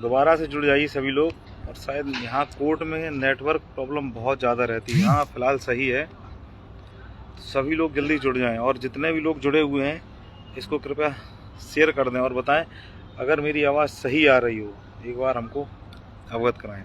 दोबारा से जुड़ जाइए सभी लोग। और शायद यहाँ कोर्ट में नेटवर्क प्रॉब्लम बहुत ज़्यादा रहती है, यहाँ फ़िलहाल सही है। तो सभी लोग जल्दी जुड़ जाएं, और जितने भी लोग जुड़े हुए हैं इसको कृपया शेयर कर दें और बताएं अगर मेरी आवाज़ सही आ रही हो, एक बार हमको अवगत कराएं।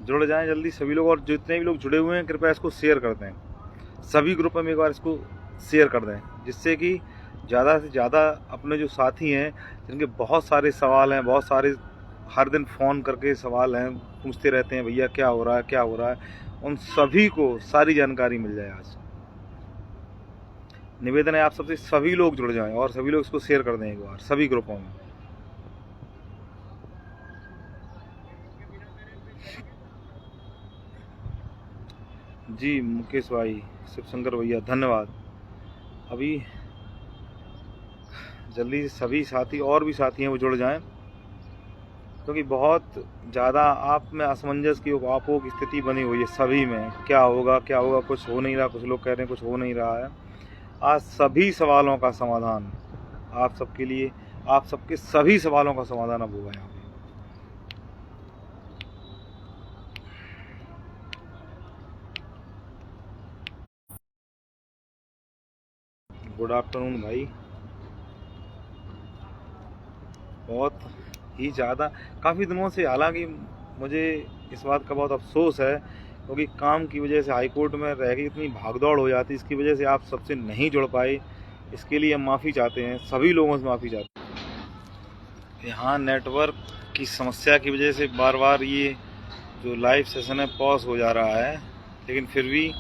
जुड़ जाएं जल्दी सभी लोग, और जितने भी लोग जुड़े हुए हैं कृपया इसको शेयर कर दें, सभी ग्रुपों में एक बार इसको शेयर कर दें, जिससे कि ज़्यादा से ज़्यादा अपने जो साथी हैं जिनके बहुत सारे सवाल हैं, बहुत सारे हर दिन फ़ोन करके सवाल हैं, पूछते रहते हैं भैया क्या हो रहा है क्या हो रहा है, उन सभी को सारी जानकारी मिल जाए। आज निवेदन है आप सबसे, सभी लोग जुड़ जाएं और सभी लोग इसको शेयर कर दें एक बार सभी ग्रुपों में। जी मुकेश भाई, शिवशंकर भैया, धन्यवाद। अभी जल्दी से सभी साथी और भी साथी हैं वो जुड़ जाएं, क्योंकि बहुत ज़्यादा आप में असमंजस की आपको की स्थिति बनी हुई है सभी में, क्या होगा क्या होगा, कुछ हो नहीं रहा, कुछ लोग कह रहे हैं कुछ हो नहीं रहा है। आज सभी सवालों का समाधान आप सबके लिए, आप सबके सभी सवालों का समाधान अब होगा यहाँ पे। गुड आफ्टरनून भाई। बहुत ही ज़्यादा काफ़ी दिनों से, हालांकि मुझे इस बात का बहुत अफसोस है क्योंकि काम की वजह से हाई कोर्ट में रह के इतनी भागदौड़ हो जाती, इसकी वजह से आप सबसे नहीं जुड़ पाए। इसके लिए हम माफ़ी चाहते हैं, सभी लोगों से माफ़ी चाहते हैं। यहाँ नेटवर्क की समस्या की वजह से बार बार ये जो लाइव सेशन है पॉज हो जा रहा है, लेकिन फिर भी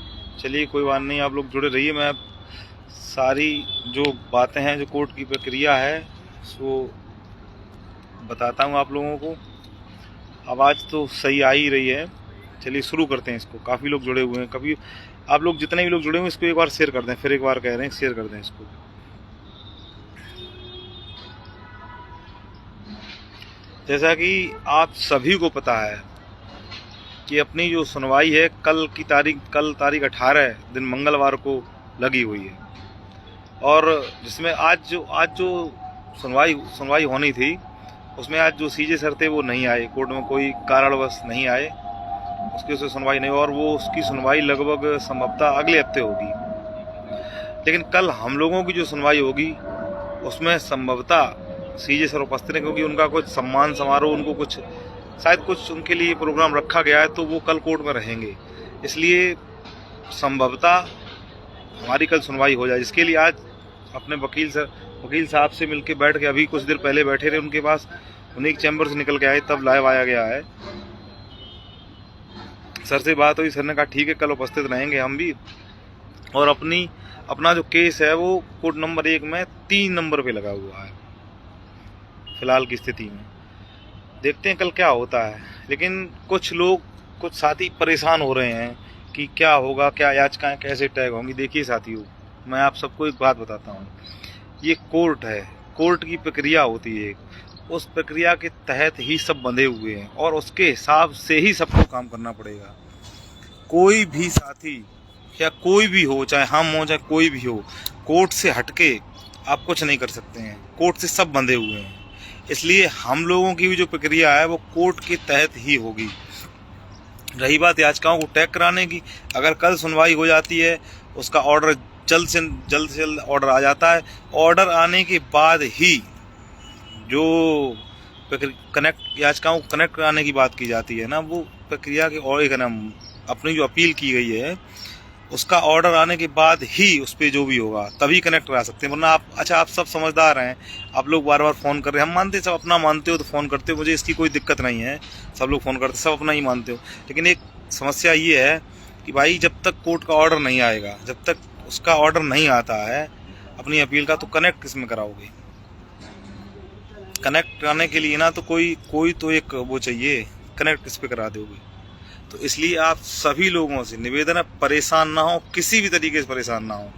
चलिए कोई बात नहीं, आप लोग जुड़े रहिए। मैं सारी जो बातें हैं, जो कोर्ट की प्रक्रिया है उसको बताता हूँ आप लोगों को। आवाज़ तो सही आ ही रही है, चलिए शुरू करते हैं इसको। काफ़ी लोग जुड़े हुए हैं, कभी आप लोग जितने भी लोग जुड़े हुए हैं इसको एक बार शेयर कर दें, फिर एक बार कह रहे हैं शेयर कर दें इसको। जैसा कि आप सभी को पता है कि अपनी जो सुनवाई है कल तारीख 18 दिन मंगलवार को लगी हुई है, और जिसमें आज जो सुनवाई होनी थी उसमें आज जो सीजे सर थे वो नहीं आए, कोर्ट में कोई कारणवश नहीं आए, उसकी उससे सुनवाई नहीं, और वो उसकी सुनवाई लगभग संभवतः अगले हफ्ते होगी। लेकिन कल हम लोगों की जो सुनवाई होगी उसमें संभवतः सीजे सर उपस्थित हैं, क्योंकि उनका कुछ सम्मान समारोह, उनको कुछ शायद कुछ उनके लिए प्रोग्राम रखा गया है, तो वो कल कोर्ट में रहेंगे। इसलिए संभवतः हमारी कल सुनवाई हो जाए, जिसके लिए आज अपने वकील साहब से मिलके बैठ के अभी कुछ देर पहले बैठे रहे उनके पास, उन्हीं के चैम्बर से निकल के आए तब लाइव आया गया है। सर से बात हुई, सर ने कहा ठीक है कल उपस्थित रहेंगे हम भी, और अपना जो केस है वो कोर्ट नंबर 1 में 3 नंबर पे लगा हुआ है फिलहाल की स्थिति में। देखते हैं कल क्या होता है। लेकिन कुछ साथी परेशान हो रहे हैं कि क्या होगा, क्या याचिकाएं कैसे टैग होंगी। देखिए साथियों, मैं आप सबको एक बात बताता हूँ, ये कोर्ट है, कोर्ट की प्रक्रिया होती है, उस प्रक्रिया के तहत ही सब बंधे हुए हैं और उसके हिसाब से ही सबको काम करना पड़ेगा। कोई भी साथी या कोई भी हो, चाहे हम हो चाहे कोई भी हो, कोर्ट से हटके आप कुछ नहीं कर सकते हैं, कोर्ट से सब बंधे हुए हैं। इसलिए हम लोगों की भी जो प्रक्रिया है वो कोर्ट के तहत ही होगी। रही बात याचिकाओं को टैग कराने की, अगर कल सुनवाई हो जाती है, उसका ऑर्डर जल्द से जल्द ऑर्डर आ जाता है, ऑर्डर आने के बाद ही जो याचिकाओं को कनेक्ट कराने की बात की जाती है ना, वो प्रक्रिया के और एक ना अपनी जो अपील की गई है उसका ऑर्डर आने के बाद ही उस पर जो भी होगा तभी कनेक्ट करा सकते हैं। वरना आप सब समझदार हैं, आप लोग बार बार फ़ोन कर रहे हैं, हम मानते हैं सब अपना मानते हो तो फ़ोन करते हो, मुझे इसकी कोई दिक्कत नहीं है, सब लोग फ़ोन करते, सब अपना ही मानते हो। लेकिन एक समस्या ये है कि भाई जब तक कोर्ट का ऑर्डर नहीं आएगा, जब तक उसका ऑर्डर नहीं आता है अपनी अपील का, तो कनेक्ट किस में कराओगे? कनेक्ट कराने के लिए ना तो कोई तो एक वो चाहिए, कनेक्ट किस पे करा दोगे? तो इसलिए आप सभी लोगों से निवेदन है, परेशान ना हो, किसी भी तरीके से परेशान ना हो।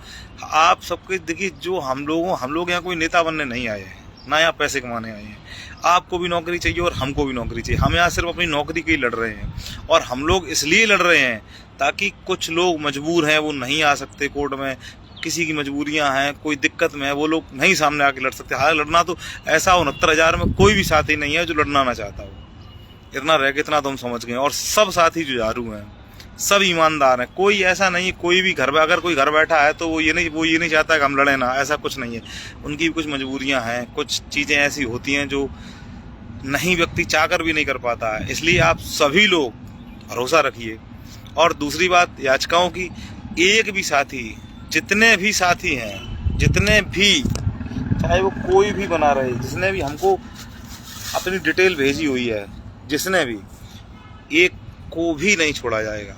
आप सबके देखिए, जो हम लोग यहाँ कोई नेता बनने नहीं आए हैं, ना यहाँ पैसे कमाने आए हैं। आपको भी नौकरी चाहिए और हमको भी नौकरी चाहिए। हम यहाँ सिर्फ अपनी नौकरी के लिए लड़ रहे हैं, और हम लोग इसलिए लड़ रहे हैं ताकि कुछ लोग मजबूर हैं, वो नहीं आ सकते कोर्ट में, किसी की मजबूरियां हैं, कोई दिक्कत में है, वो लोग नहीं सामने आके लड़ सकते। हाँ, लड़ना तो ऐसा 69,000 में कोई भी साथी नहीं है जो लड़ना ना चाहता हो। इतना रह के इतना तो हम समझ गए। और सब साथी जुझारू हैं, सब ईमानदार हैं। कोई ऐसा नहीं, कोई भी घर में अगर कोई घर बैठा है तो वो ये नहीं चाहता कि हम लड़े ना, ऐसा कुछ नहीं है। उनकी भी कुछ मजबूरियां हैं, कुछ चीज़ें ऐसी होती हैं जो नहीं व्यक्ति चाहकर भी नहीं कर पाता है। इसलिए आप सभी लोग भरोसा रखिए। और दूसरी बात, याचिकाओं की, एक भी साथी, जितने भी साथी हैं, जितने भी, चाहे वो कोई भी बना रहे, जिसने भी हमको अपनी डिटेल भेजी हुई है, जिसने भी, एक को भी नहीं छोड़ा जाएगा।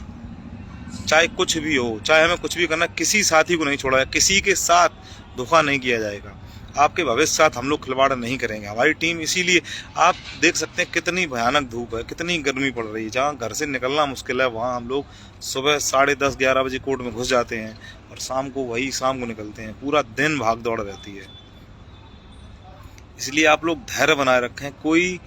चाहे कुछ भी हो, चाहे हमें कुछ भी करना, किसी साथी को नहीं छोड़ा जाएगा, किसी के साथ धोखा नहीं किया जाएगा। आपके भविष्य साथ हम लोग खिलवाड़ नहीं करेंगे। हमारी टीम, इसीलिए आप देख सकते हैं कितनी भयानक धूप है, कितनी गर्मी पड़ रही है। जहाँ घर से निकलना मुश्किल है, वहाँ हम लोग सुबह 10:30-11 बजे कोर्ट में घुस जाते हैं और शाम को निकलते हैं। पूरा दिन भाग दौड़ रहती है। इसलिए आप लोग धैर्य बनाए रखें। कोई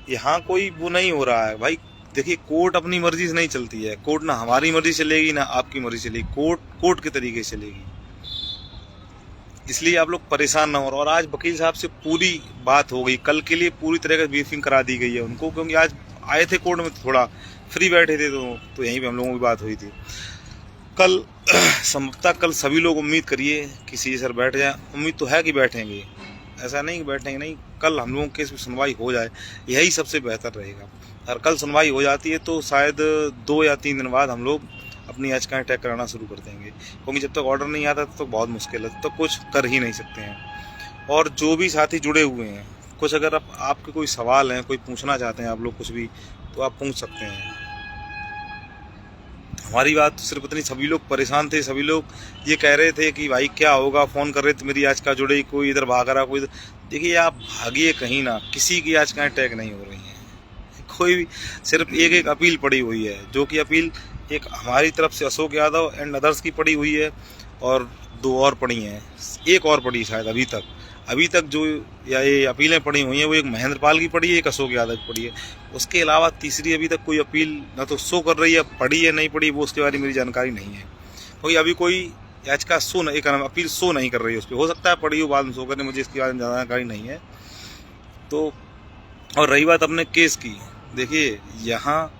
यहाँ कोई वो नहीं हो रहा है भाई। देखिए, कोर्ट अपनी मर्जी से नहीं चलती है। कोर्ट ना हमारी मर्जी चलेगी ना आपकी मर्जी चलेगी। कोर्ट के तरीके से चलेगी। इसलिए आप लोग परेशान ना हो। और आज वकील साहब से पूरी बात हो गई, कल के लिए पूरी तरह का ब्रीफिंग करा दी गई है उनको, क्योंकि आज आए थे कोर्ट में, थोड़ा फ्री बैठे थे, तो यहीं पे हम लोगों की बात हुई थी। कल संभवतः कल सभी लोग उम्मीद करिए कि सीए सर बैठ जाए। उम्मीद तो है कि बैठेंगे, ऐसा नहीं कि बैठेंगे नहीं। कल हम लोगों की केस में सुनवाई हो जाए, यही सबसे बेहतर रहेगा। और कल सुनवाई हो जाती है तो शायद 2 या 3 दिन बाद हम लोग अपनी याचिकाएं टैग कराना शुरू कर देंगे, क्योंकि जब तक ऑर्डर नहीं आता तब तक बहुत मुश्किल है, तो कुछ कर ही नहीं सकते हैं। और जो भी साथी जुड़े हुए हैं, कुछ अगर आपके कोई सवाल हैं, कोई पूछना चाहते हैं आप लोग कुछ भी, तो आप पूछ सकते हैं। हमारी बात सिर्फ इतनी, सभी लोग परेशान थे, सभी लोग ये कह रहे थे कि भाई क्या होगा, फ़ोन कर रहे थे मेरी याचिका जुड़े, कोई इधर भाग रहा, कोई। देखिए, आप भागिए कहीं ना, किसी की याचिकाएं टैग नहीं हो रही हैं। कोई भी, सिर्फ एक अपील पड़ी हुई है, जो कि अपील एक हमारी तरफ से अशोक यादव एंड अदर्स की पड़ी हुई है, और 2 और पड़ी हैं, एक और पड़ी शायद अभी तक जो ये अपीलें पड़ी हुई हैं, वो एक महेंद्र पाल की पड़ी है, एक अशोक यादव की पड़ी है। उसके अलावा तीसरी अभी तक कोई अपील ना तो शो कर रही है, पड़ी है नहीं पड़ी, वो उसके बारे में मेरी जानकारी नहीं है। कोई अभी कोई याचिका अपील शो नहीं कर रही है उस पर। हो सकता है पड़ी हो, बाद में शो करने, मुझे इसकी बारे में जानकारी नहीं है। तो और रही बात अपने केस की, देखिए, यहाँ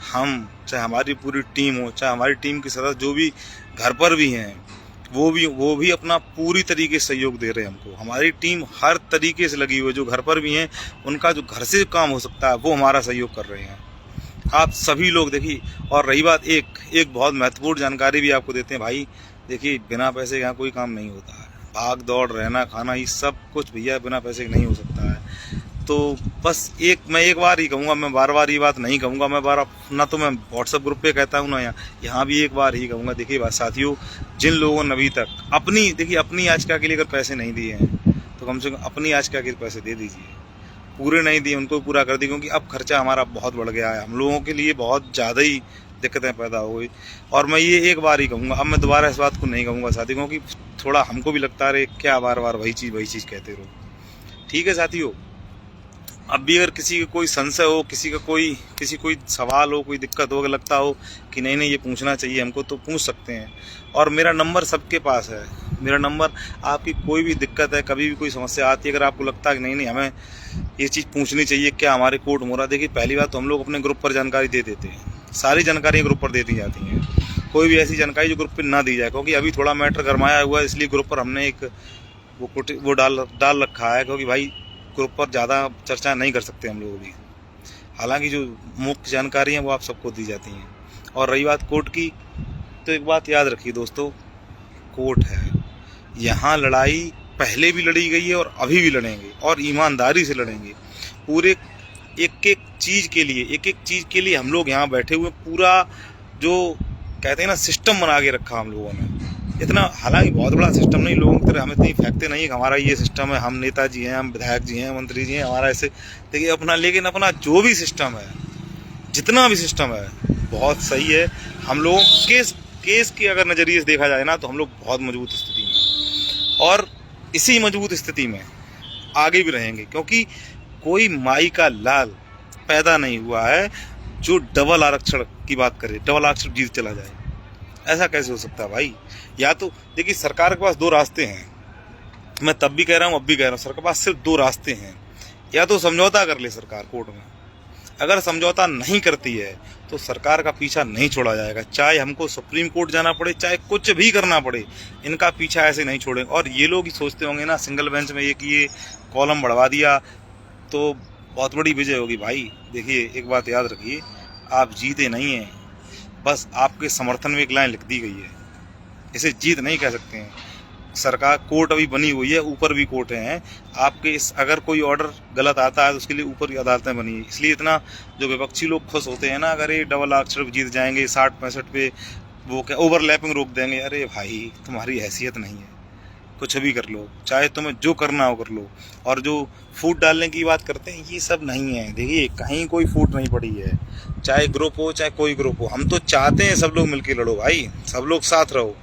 हम, चाहे हमारी पूरी टीम हो, चाहे हमारी टीम के सदस्य जो भी घर पर भी हैं, वो भी अपना पूरी तरीके से सहयोग दे रहे हैं हमको। हमारी टीम हर तरीके से लगी हुई है। जो घर पर भी हैं, उनका जो घर से काम हो सकता है वो हमारा सहयोग कर रहे हैं। आप सभी लोग देखिए। और रही बात, एक बहुत महत्वपूर्ण जानकारी भी आपको देते हैं भाई। देखिए, बिना पैसे यहाँ कोई काम नहीं होता है। भाग दौड़, रहना खाना, ये सब कुछ भैया बिना पैसे के नहीं हो सकता है। तो बस मैं एक बार ही कहूँगा, मैं बार बार ये बात नहीं कहूँगा। मैं ना तो मैं व्हाट्सएप ग्रुप पे कहता हूँ, ना यहाँ भी एक बार ही कहूँगा। देखिए बात साथियों, जिन लोगों ने अभी तक अपनी याचिका के लिए अगर पैसे नहीं दिए हैं, तो कम से कम अपनी याचिका के पैसे दे दीजिए। पूरे नहीं दिए उनको पूरा कर दी, क्योंकि अब खर्चा हमारा बहुत बढ़ गया है। हम लोगों के लिए बहुत ज़्यादा ही दिक्कतें पैदा हो गई। और मैं ये एक बार ही कहूँगा, अब मैं दोबारा इस बात को नहीं कहूँगा साथियों, क्योंकि थोड़ा हमको भी लगता है क्या बार बार वही चीज़ कहते रहो। ठीक है साथियों, अब भी अगर किसी का कोई संशय हो, किसी कोई सवाल हो, कोई दिक्कत हो, अगर लगता हो कि नहीं ये पूछना चाहिए हमको, तो पूछ सकते हैं। और मेरा नंबर सबके पास है। मेरा नंबर, आपकी कोई भी दिक्कत है, कभी भी कोई समस्या आती है, अगर आपको लगता है कि नहीं हमें ये चीज़ पूछनी चाहिए, क्या हमारे कोर्ट में हो रहा। देखिए, पहली बात तो हम लोग अपने ग्रुप पर जानकारी दे देते हैं। सारी जानकारी ग्रुप पर दे दी जाती हैं। कोई भी ऐसी जानकारी जो ग्रुप पर ना दी जाए, क्योंकि अभी थोड़ा मैटर गरमाया हुआ है, इसलिए ग्रुप पर हमने एक वो डाल रखा है, क्योंकि भाई ग्रुप पर ज़्यादा चर्चा नहीं कर सकते हम लोग भी। हालांकि जो मुख्य जानकारी है वो आप सबको दी जाती हैं। और रही बात कोर्ट की, तो एक बात याद रखिए दोस्तों, कोर्ट है, यहाँ लड़ाई पहले भी लड़ी गई है और अभी भी लड़ेंगे, और ईमानदारी से लड़ेंगे। पूरे एक एक चीज़ के लिए हम लोग यहाँ बैठे हुए। पूरा जो कहते हैं ना, सिस्टम बना के रखा हम लोगों ने। इतना, हालांकि बहुत बड़ा सिस्टम नहीं, लोगों की तरह हम इतनी फेंकते नहीं कि हमारा ये सिस्टम है, हम नेताजी हैं, हम विधायक जी हैं, मंत्री जी हैं, हमारा ऐसे। देखिए लेकिन अपना जो भी सिस्टम है, जितना भी सिस्टम है, बहुत सही है। हम लोग केस की अगर नज़रिए से देखा जाए ना, तो हम लोग बहुत मजबूत स्थिति में, और इसी मजबूत स्थिति में आगे भी रहेंगे, क्योंकि कोई माई का लाल पैदा नहीं हुआ है जो डबल आरक्षण की बात करे, डबल आरक्षण जीत चला जाए। ऐसा कैसे हो सकता है भाई? या तो देखिए, सरकार के पास दो रास्ते हैं, मैं तब भी कह रहा हूँ अब भी कह रहा हूँ, सरकार के पास सिर्फ दो रास्ते हैं। या तो समझौता कर ले सरकार कोर्ट में, अगर समझौता नहीं करती है तो सरकार का पीछा नहीं छोड़ा जाएगा, चाहे हमको सुप्रीम कोर्ट जाना पड़े, चाहे कुछ भी करना पड़े, इनका पीछा ऐसे नहीं छोड़ेंगे। और ये लोग ही सोचते होंगे ना सिंगल बेंच में ये कॉलम बढ़वा दिया तो बहुत बड़ी विजय होगी। भाई देखिए, एक बात याद रखिए, आप जीते नहीं हैं, बस आपके समर्थन में एक लाइन लिख दी गई है, इसे जीत नहीं कह सकते हैं। सरकार कोर्ट अभी बनी हुई है, ऊपर भी कोर्टें हैं आपके, इस अगर कोई ऑर्डर गलत आता है तो उसके लिए ऊपर की अदालतें बनी है। इसलिए इतना जो विपक्षी लोग खुश होते हैं ना, अगर ये डबल आरक्षण जीत जाएंगे 60-65 पे, वो क्या ओवरलैपिंग रोक देंगे, अरे भाई तुम्हारी हैसियत नहीं है, कुछ भी कर लो, चाहे तुम्हें जो करना हो कर लो। और जो फूट डालने की बात करते हैं, ये सब नहीं है। देखिए, कहीं कोई फूट नहीं पड़ी है, चाहे ग्रुप हो चाहे कोई ग्रुप हो, हम तो चाहते हैं सब लोग मिलके लड़ो भाई, सब लोग साथ रहो।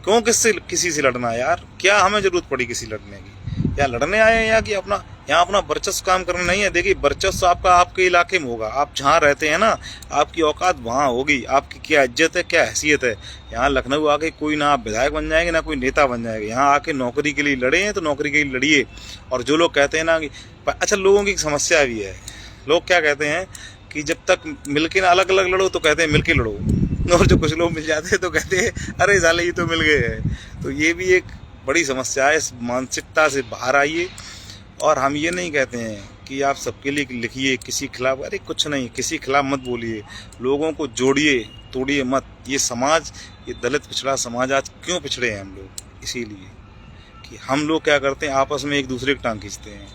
क्यों किसी से लड़ना है यार? क्या हमें जरूरत पड़ी किसी लड़ने की? या लड़ने आए हैं या कि यहाँ अपना वर्चस्व काम करना नहीं है। देखिए, वर्चस्व आपका आपके इलाके में होगा, आप जहाँ रहते हैं ना, आपकी औकात वहाँ होगी, आपकी क्या इज्जत है, क्या हैसियत है। यहाँ लखनऊ आके कोई ना आप विधायक बन जाएंगे ना कोई नेता बन जाएगा। यहाँ आके नौकरी के लिए लड़े हैं तो नौकरी के लिए लड़िए। और जो लोग कहते हैं ना कि अच्छा, लोगों की समस्या भी है, लोग क्या कहते हैं कि जब तक मिलके ना अलग अलग लड़ो तो कहते हैं मिलके लड़ो, और जो कुछ लोग मिल जाते हैं तो कहते हैं अरे साले ये तो मिल गए हैं। तो ये भी एक बड़ी समस्या है, इस मानसिकता से बाहर आइए। और हम ये नहीं कहते हैं कि आप सबके लिए लिखिए, किसी खिलाफ, अरे कुछ नहीं, किसी खिलाफ मत बोलिए, लोगों को जोड़िए, तोड़िए मत। ये समाज, ये दलित पिछड़ा समाज आज क्यों पिछड़े हैं हम लोग? इसीलिए कि हम लोग क्या करते हैं, आपस में एक दूसरे की टांग खींचते हैं,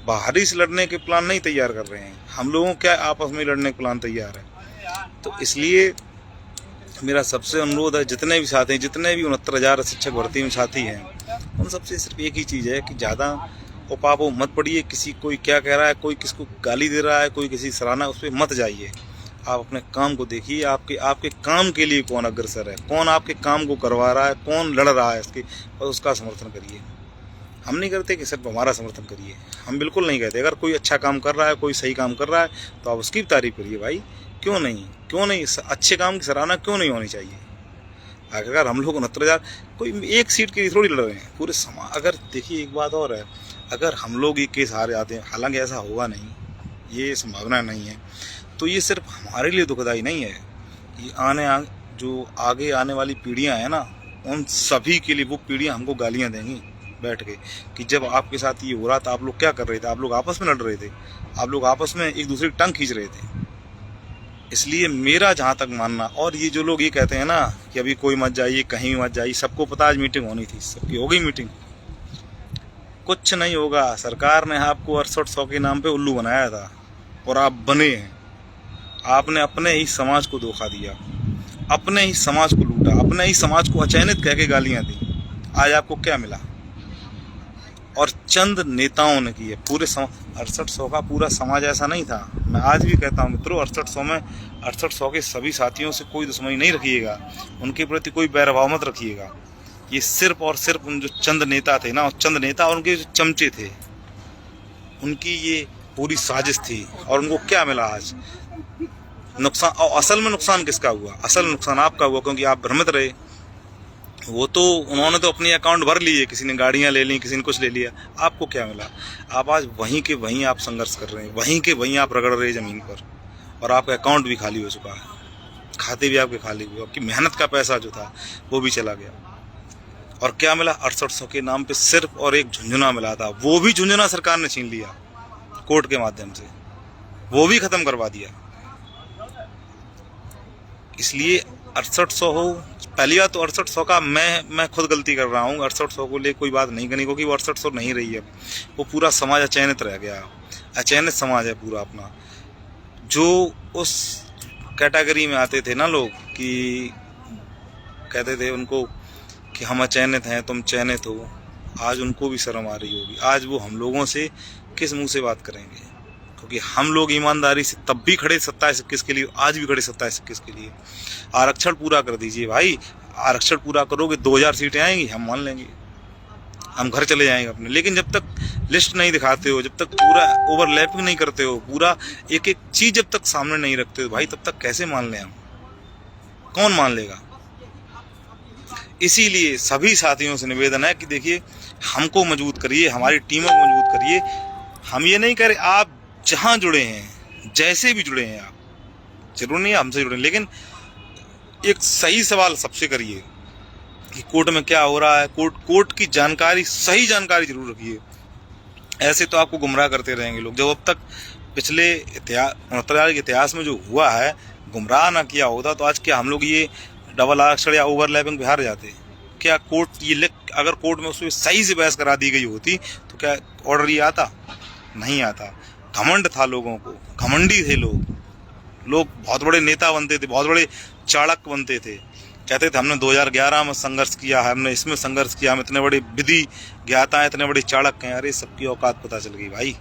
बाहरी से लड़ने के प्लान नहीं तैयार कर रहे हैं। हम लोगों क्या आपस में लड़ने के प्लान तैयार है। तो इसलिए मेरा सबसे अनुरोध है, जितने भी साथी हैं, जितने भी 69,000 शिक्षक भर्ती में साथी हैं, उन सबसे सिर्फ एक ही चीज़ है कि ज़्यादा उपापो मत पड़िए। किसी कोई क्या कह रहा है, कोई किसको गाली दे रहा है, कोई किसी सराहना, उस पर मत जाइए। आप अपने काम को देखिए, आपके काम के लिए कौन अग्रसर है, कौन आपके काम को करवा रहा है, कौन लड़ रहा है इसके, और उसका समर्थन करिए। हम नहीं करते कि सिर्फ हमारा समर्थन करिए, हम बिल्कुल नहीं कहते। अगर कोई अच्छा काम कर रहा है, कोई सही काम कर रहा है, तो आप उसकी भी तारीफ करिए भाई, क्यों नहीं? अच्छे काम की सराहना क्यों नहीं होनी चाहिए? अगर हम लोग 69,000 कोई एक सीट के लिए थोड़ी लड़ रहे हैं, पूरे समाज। अगर देखिए, एक बात और है, अगर हम लोग ये केस हार जाते हैं, हालांकि ऐसा होगा नहीं, ये संभावना नहीं है, तो ये सिर्फ हमारे लिए दुखदाई नहीं है, ये जो आगे आने वाली पीढ़ियां हैं ना, उन सभी के लिए। वो पीढ़ियां हमको गालियां देंगी बैठ के कि जब आपके साथ ये हो रहा था आप लोग क्या कर रहे थे, आप लोग आपस में लड़ रहे थे, आप लोग आपस में एक दूसरे की टांग खींच रहे थे। इसलिए मेरा जहाँ तक मानना, और ये जो लोग ये कहते हैं ना कि अभी कोई मत जाइए, कहीं मत जाइए, सबको पता आज मीटिंग होनी थी, सबकी हो गई मीटिंग, कुछ नहीं होगा। सरकार ने आपको 6800 के नाम पे उल्लू बनाया था और आप बने हैं। आपने अपने ही समाज को धोखा दिया, अपने ही समाज को लूटा, अपने ही समाज को अचयनित कह के गालियां दी। आज आपको क्या मिला? और चंद नेताओं ने की है। पूरे 6800 का पूरा समाज ऐसा नहीं था। मैं आज भी कहता हूँ मित्रों, 6800 के सभी साथियों से कोई दुश्मनी नहीं रखिएगा, उनके प्रति कोई बैरभाव मत रखिएगा। ये सिर्फ और सिर्फ उन जो चंद नेता थे ना, चंद नेता और उनके जो चमचे थे, उनकी ये पूरी साजिश थी। और उनको क्या मिला आज? नुकसान। और असल में नुकसान किसका हुआ? असल नुकसान आपका हुआ, क्योंकि आप भ्रमित रहे। वो तो उन्होंने तो अपनी अकाउंट भर लिए, किसी ने गाड़ियां ले ली, किसी ने कुछ ले लिया। आपको क्या मिला? आप आज वहीं के वहीं आप संघर्ष कर रहे हैं, वहीं के वहीं आप रगड़ रहे हैं ज़मीन पर, और आपका अकाउंट भी खाली हो चुका है, खाते भी आपके खाली हुए, आपकी मेहनत का पैसा जो था वो भी चला गया। और क्या मिला? 6800 के नाम पे सिर्फ और एक झुंझुना मिला था, वो भी झुंझुना सरकार ने छीन लिया कोर्ट के माध्यम से, वो भी खत्म करवा दिया। इसलिए 6800 हो, पहली बात तो 6800 का मैं खुद गलती कर रहा हूँ। 6800 को ले कोई बात नहीं करनी, क्योंकि वो 6800 नहीं रही है, वो पूरा समाज अचयनित रह गया, अचयनित समाज है पूरा अपना। जो उस कैटेगरी में आते थे ना लोग कि कहते थे उनको कि हम अचयनित हैं, तुम चयनित हो, आज उनको भी शर्म आ रही होगी। आज वो हम लोगों से किस मुंह से बात करेंगे, क्योंकि हम लोग ईमानदारी से तब भी खड़े 27-21 के लिए, आज भी खड़े 27-21 के लिए। आरक्षण पूरा कर दीजिए भाई, आरक्षण पूरा करोगे 2000 सीटें आएंगी, हम मान लेंगे, हम घर चले जाएंगे अपने। लेकिन जब तक लिस्ट नहीं दिखाते हो, जब तक पूरा ओवरलैपिंग नहीं करते हो, पूरा एक एक चीज जब तक सामने नहीं रखते हो भाई, तब तक कैसे मान लें हम? कौन मान लेगा? इसीलिए सभी साथियों से निवेदन है कि देखिए, हमको मजबूत करिए, हमारी टीमों को मजबूत करिए। हम ये नहीं करें, आप जहां जुड़े हैं, जैसे भी जुड़े हैं, आप जरूर नहीं हमसे जुड़े, लेकिन एक सही सवाल सबसे करिए कि कोर्ट में क्या हो रहा है, कोर्ट की जानकारी, सही जानकारी जरूर रखिए। ऐसे तो आपको गुमराह करते रहेंगे लोग। जब अब तक पिछले 69 के इतिहास में जो हुआ है, गुमराह ना किया होता तो आज क्या हम लोग ये डबल आरक्षण या ओवरलैपिंग पे हार जाते? क्या कोर्ट ये अगर कोर्ट में उसमें सही से बहस करा दी गई होती तो क्या ऑर्डर ये आता? नहीं आता। घमंड था लोगों को, घमंडी थे लोग बहुत बड़े नेता बनते थे, बहुत बड़े चाणक्य बनते थे, कहते थे हमने 2011 में संघर्ष किया है, हमने इसमें संघर्ष किया, हम इतने बड़े विधि ज्ञाता हैं, इतने बड़े चाणक्य हैं। अरे सबकी औकात पता चल गई भाई,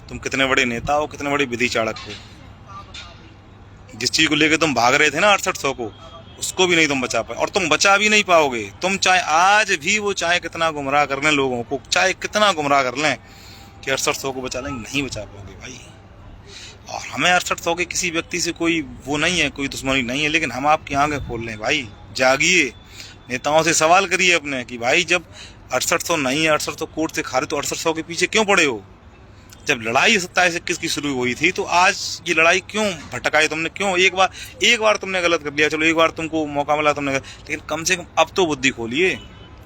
तुम कितने बड़े नेता हो, कितने बड़े विधि चाणक्य हो। जिस चीज को लेकर तुम भाग रहे थे ना 6800 को, उसको भी नहीं तुम बचा पाए, और तुम बचा भी नहीं पाओगे। तुम चाहे आज भी वो चाहे कितना गुमराह कर लें लोगों को, चाहे कितना गुमराह कर लें कि 6800 को बचा लेंगे, नहीं बचा पाओगे भाई। और हमें 6800 के किसी व्यक्ति से कोई वो नहीं है, कोई दुश्मनी नहीं है, लेकिन हम आपकी आंखें खोल लें भाई, जागिए, नेताओं से सवाल करिए अपने कि भाई जब 6800 नहीं है, 6800 कोर्ट से खारिज, तो 6800 के पीछे क्यों पड़े हो? जब लड़ाई 27-21 की शुरू हुई थी तो आज ये लड़ाई क्यों भटकाई तुमने? क्यों एक बार तुमने गलत कर लिया, चलो एक बार तुमको मौका मिला तुमने, लेकिन कम से कम अब तो बुद्धि खोलिए।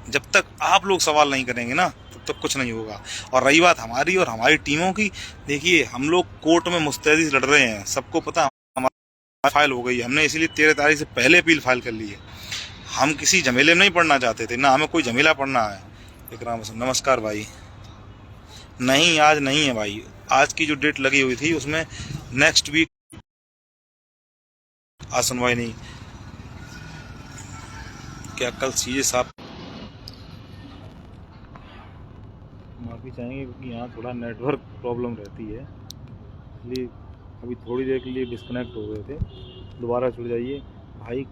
जब तक आप लोग सवाल नहीं करेंगे ना, तब तक कुछ नहीं होगा। और रही बात हमारी और हमारी टीमों की, देखिए हम लोग कोर्ट में मुस्तैदी से लड़ रहे हैं, सबको पता हमारी फाइल हो गई है, हमने इसीलिए 13 तारीख से पहले अपील फाइल कर ली है। हम किसी झमेले में नहीं पड़ना चाहते थे, ना हमें कोई झमेला पड़ना है। विक्राम, नमस्कार भाई। नहीं, आज नहीं है भाई, आज की जो डेट लगी हुई थी उसमें नेक्स्ट वीक आज सुनवाई नहीं। क्या कल सीए साहब माफ़ी चाहेंगे क्योंकि यहाँ थोड़ा नेटवर्क प्रॉब्लम रहती है, इसलिए अभी थोड़ी देर के लिए डिस्कनेक्ट हो गए थे। दोबारा जुड़ जाइए भाई।